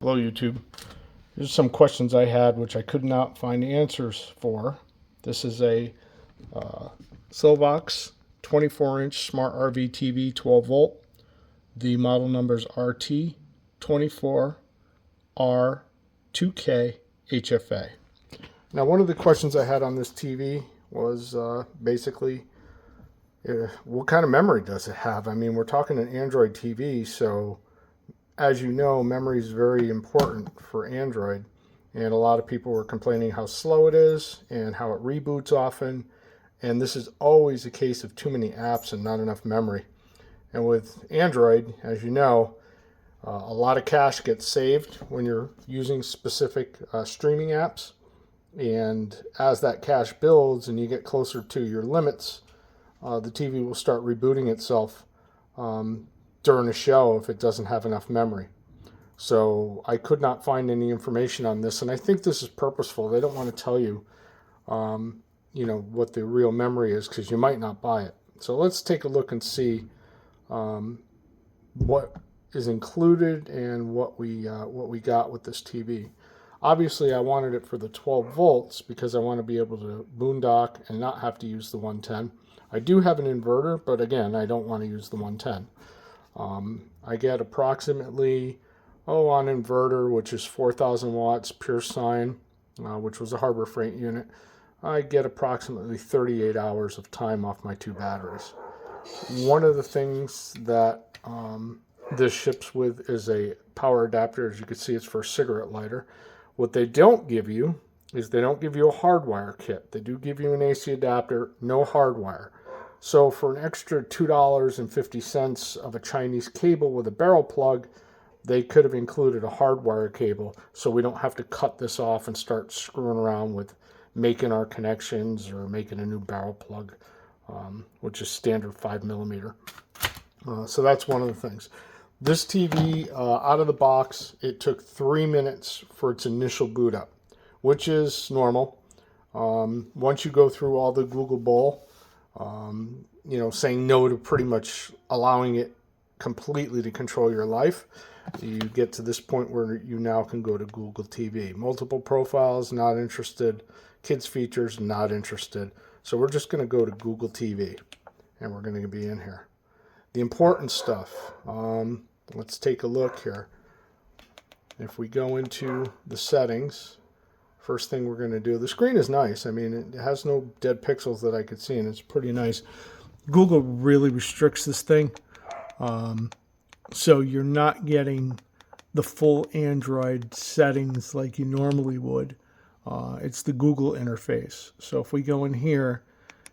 Hello YouTube. Here's some questions I had which I could not find answers for. This is a Silvox 24-inch smart RV TV 12 volt. The model number is Rt24R2Khfa. Now one of the questions I had on this TV was basically what kind of memory does it have? I mean, we're talking an Android TV, so as you know, memory is very important for Android, and a lot of people were complaining how slow it is and how it reboots often, and this is always a case of too many apps and not enough memory. And with Android, as you know, a lot of cache gets saved when you're using specific streaming apps, and as that cache builds and you get closer to your limits, the TV will start rebooting itself during a show if it doesn't have enough memory. So I could not find any information on this, and I think this is purposeful. They don't want to tell you, what the real memory is, because you might not buy it. So let's take a look and see what is included and what we got with this TV. Obviously, I wanted it for the 12 volts because I want to be able to boondock and not have to use the 110. I do have an inverter, but again, I don't want to use the 110. I get approximately, on inverter, which is 4,000 watts, pure sine, which was a Harbor Freight unit, I get approximately 38 hours of time off my two batteries. One of the things that this ships with is a power adapter. As you can see, it's for a cigarette lighter. What they don't give you is they don't give you a hardwire kit. They do give you an AC adapter, no hardwire. So for an extra $2.50 of a Chinese cable with a barrel plug, they could have included a hardwire cable, so we don't have to cut this off and start screwing around with making our connections or making a new barrel plug, which is standard 5mm. So that's one of the things. This TV, out of the box, it took 3 minutes for its initial boot up, which is normal. Once you go through all the Google Bowl, saying no to pretty much allowing it completely to control your life, you get to this point where you now can go to Google TV. Multiple profiles, not interested. Kids features, not interested. So we're just going to go to Google TV, and we're going to be in here. The important stuff, let's take a look here. If we go into the settings, first thing we're going to do, the screen is nice. I mean, it has no dead pixels that I could see, and it's pretty nice. Google really restricts this thing, so you're not getting the full Android settings like you normally would. It's the Google interface. So if we go in here,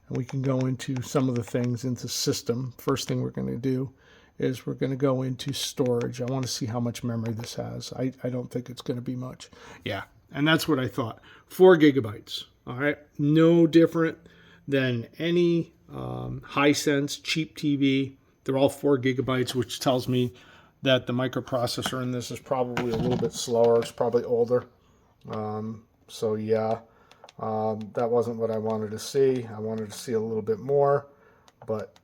and we can go into some of the things into system, first thing we're going to do is we're going to go into storage. I want to see how much memory this has. I don't think it's going to be much. Yeah. And that's what I thought. 4 gigabytes. All right. No different than any Hisense cheap TV. They're all 4 gigabytes, which tells me that the microprocessor in this is probably a little bit slower. It's probably older. So yeah, that wasn't what I wanted to see. I wanted to see a little bit more, but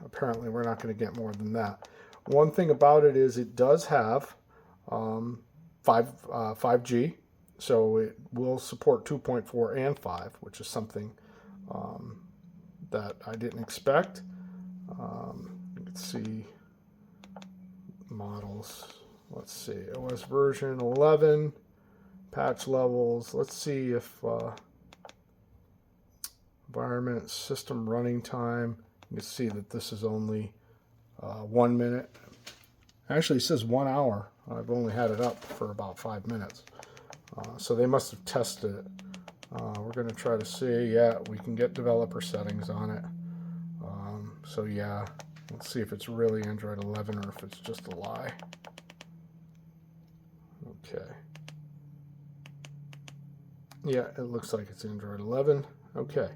apparently we're not going to get more than that. One thing about it is it does have 5G. So it will support 2.4 and 5, which is something that I didn't expect. You can see models. Let's see, OS version 11, patch levels. Let's see if environment, system running time. You can see that this is only 1 minute. Actually, it says 1 hour. I've only had it up for about 5 minutes. So they must have tested it. We're going to try to see. Yeah, we can get developer settings on it. So yeah, let's see if it's really Android 11 or if it's just a lie. Okay. Yeah, it looks like it's Android 11. Okay.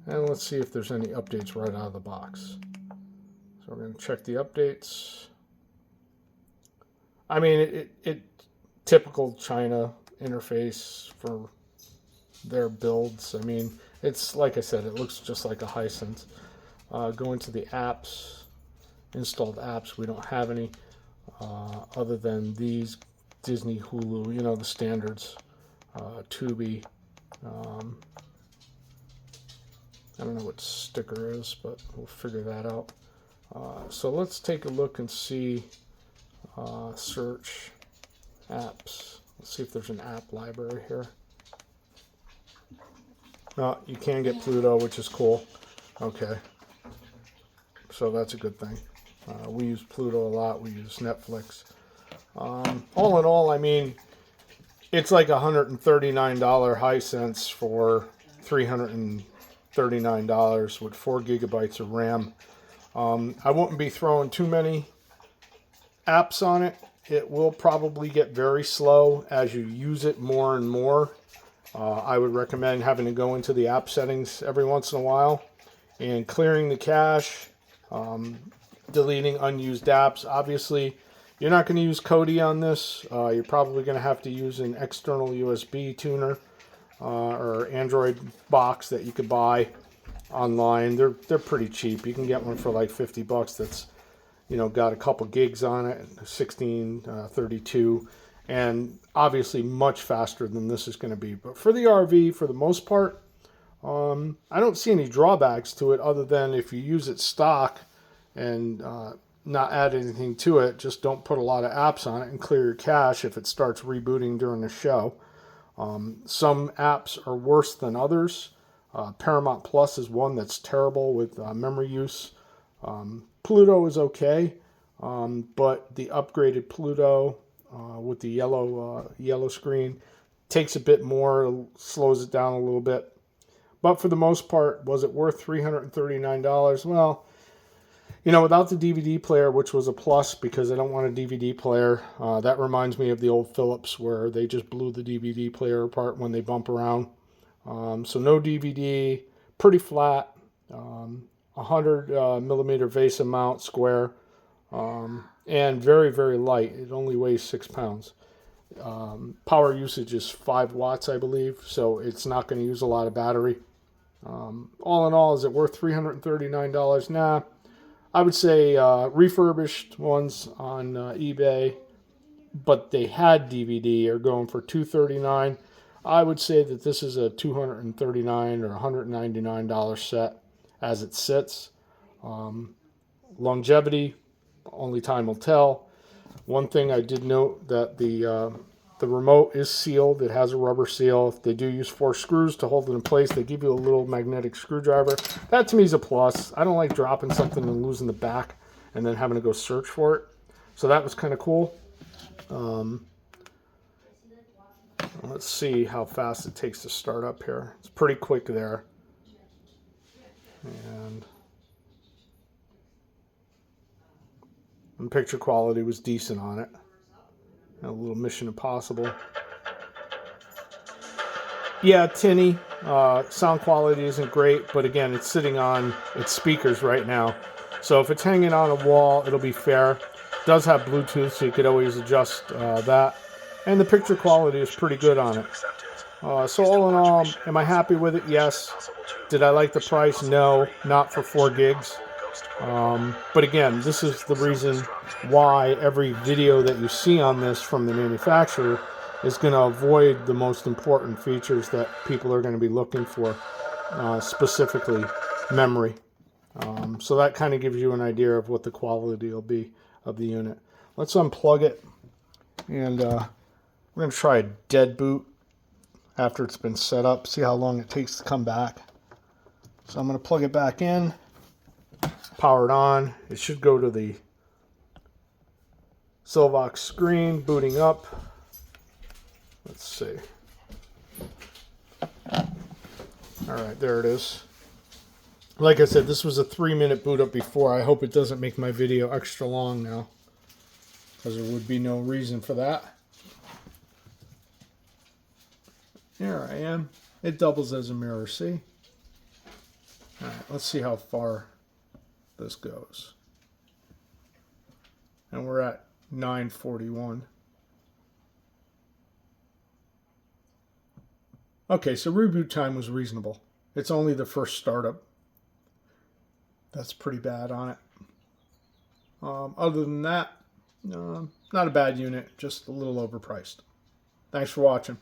And let's see if there's any updates right out of the box. So we're going to check the updates. I mean, it typical China interface for their builds. I mean, it's like I said, it looks just like a Hisense. Go into the apps, installed apps. We don't have any other than these Disney, Hulu, you know, the standards, Tubi. I don't know what sticker is, but we'll figure that out. So let's take a look and see, search apps. Let's see if there's an app library here. No, you can get Pluto, which is cool. Okay. So that's a good thing. We use Pluto a lot. We use Netflix. All in all, I mean, it's like $139 Hisense for $339 with 4 gigabytes of RAM. I wouldn't be throwing too many apps on it. It will probably get very slow as you use it more and more. I would recommend having to go into the app settings every once in a while and clearing the cache, deleting unused apps. Obviously, you're not going to use Kodi on this. You're probably going to have to use an external USB tuner or Android box that you could buy online. They're pretty cheap. You can get one for like $50 that's, you know, got a couple gigs on it, 16, 32, and obviously much faster than this is going to be. But for the RV, for the most part, I don't see any drawbacks to it other than if you use it stock and not add anything to it, just don't put a lot of apps on it and clear your cache if it starts rebooting during the show. Some apps are worse than others. Paramount Plus is one that's terrible with memory use. Pluto is okay, but the upgraded Pluto with the yellow screen takes a bit more, slows it down a little bit. But for the most part, was it worth $339? Well, you know, without the DVD player, which was a plus because I don't want a DVD player, that reminds me of the old Philips where they just blew the DVD player apart when they bump around. So no DVD, pretty flat, 100 millimeter VESA mount, square, and very, very light. It only weighs 6 pounds. Power usage is 5 watts, I believe, so it's not going to use a lot of battery. All in all, is it worth $339? Nah. I would say refurbished ones on eBay, but they had DVD, are going for $239. I would say that this is a $239 or $199 set as it sits. Longevity, only time will tell. One thing I did note that the remote is sealed. It has a rubber seal. If they do use 4 screws to hold it in place, they give you a little magnetic screwdriver. That to me is a plus. I don't like dropping something and losing the back and then having to go search for it. So that was kind of cool. Let's see how fast it takes to start up here. It's pretty quick there. And picture quality was decent on it. A little Mission Impossible. Yeah, tinny. Sound quality isn't great, but again, it's sitting on its speakers right now. So if it's hanging on a wall, it'll be fair. It does have Bluetooth, so you could always adjust that. And the picture quality is pretty good on it. So all in all, am I happy with it? Yes. Did I like the price? No, not for 4 gigs. But again, this is the reason why every video that you see on this from the manufacturer is going to avoid the most important features that people are going to be looking for, specifically memory. So that kind of gives you an idea of what the quality will be of the unit. Let's unplug it, and we're going to try a dead boot after it's been set up, see how long it takes to come back. So I'm going to plug it back in, power it on. It should go to the Silvox screen, booting up. Let's see. Alright, there it is. Like I said, this was a 3-minute boot up before. I hope it doesn't make my video extra long now, because there would be no reason for that. Here I am. It doubles as a mirror, see? Alright, let's see how far this goes. And we're at 9:41. Okay, so reboot time was reasonable. It's only the first startup. That's pretty bad on it. Other than that, Not a bad unit, just a little overpriced. Thanks for watching.